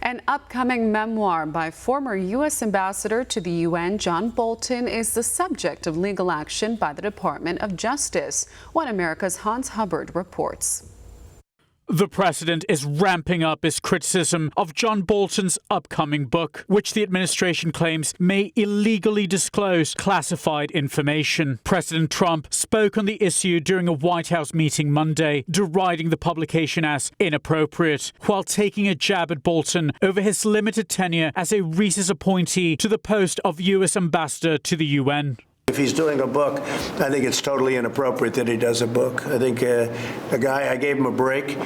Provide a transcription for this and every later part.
An upcoming memoir by former U.S. Ambassador to the UN, John Bolton, is the subject of legal action by the Department of Justice. One America's Hans Hubbard reports. The president is ramping up his criticism of John Bolton's upcoming book, which the administration claims may illegally disclose classified information. President Trump spoke on the issue during a White House meeting Monday, deriding the publication as inappropriate, while taking a jab at Bolton over his limited tenure as a recent appointee to the post of U.S. Ambassador to the UN. If he's doing a book, I think it's totally inappropriate that he does a book. I think the guy, I gave him a break.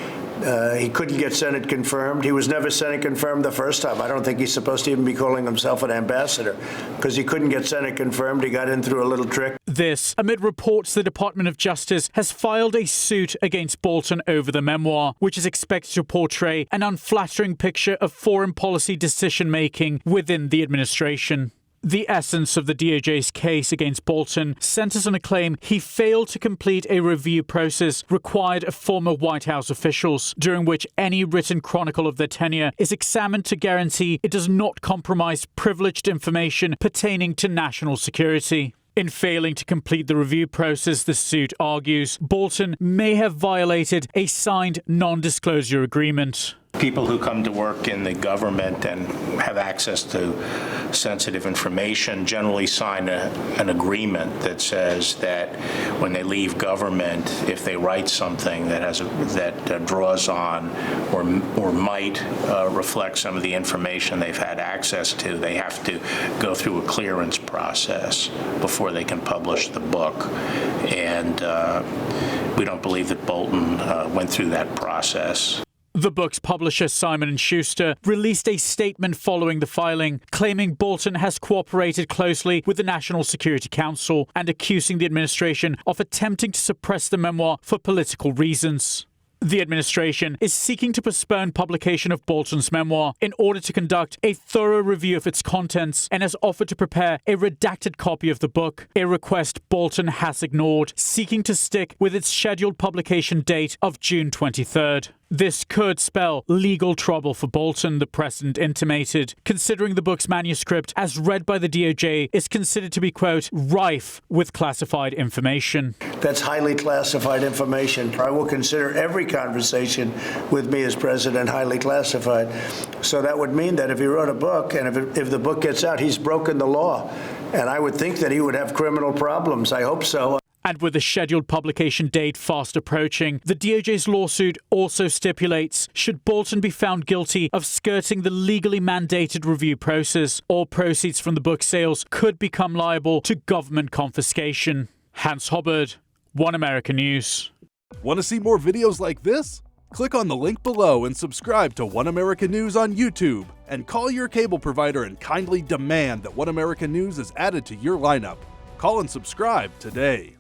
He couldn't get Senate confirmed. He was never Senate confirmed the first time. I don't think he's supposed to even be calling himself an ambassador because he couldn't get Senate confirmed. He got in through a little trick. This amid reports the Department of Justice has filed a suit against Bolton over the memoir, which is expected to portray an unflattering picture of foreign policy decision-making within the administration. The essence of the DOJ's case against Bolton centers on a claim he failed to complete a review process required of former White House officials, during which any written chronicle of their tenure is examined to guarantee it does not compromise privileged information pertaining to national security. In failing to complete the review process, the suit argues Bolton may have violated a signed non-disclosure agreement. People who come to work in the government and have access to sensitive information generally sign an agreement that says that when they leave government, if they write something that draws on or might reflect some of the information they've had access to, they have to go through a clearance process before they can publish the book. And we don't believe that Bolton went through that process. The book's publisher, Simon & Schuster, released a statement following the filing, claiming Bolton has cooperated closely with the National Security Council and accusing the administration of attempting to suppress the memoir for political reasons. The administration is seeking to postpone publication of Bolton's memoir in order to conduct a thorough review of its contents and has offered to prepare a redacted copy of the book, a request Bolton has ignored, seeking to stick with its scheduled publication date of June 23rd. This could spell legal trouble for Bolton, the president intimated, considering the book's manuscript, as read by the DOJ, is considered to be, quote, rife with classified information. That's highly classified information. I will consider every conversation with me as president highly classified. So that would mean that if he wrote a book and if the book gets out, he's broken the law. And I would think that he would have criminal problems. I hope so. And with the scheduled publication date fast approaching, the DOJ's lawsuit also stipulates, should Bolton be found guilty of skirting the legally mandated review process, all proceeds from the book sales could become liable to government confiscation. Hans Hubbard, One America News. Want to see more videos like this? Click on the link below and subscribe to One America News on YouTube. And call your cable provider and kindly demand that One America News is added to your lineup. Call and subscribe today.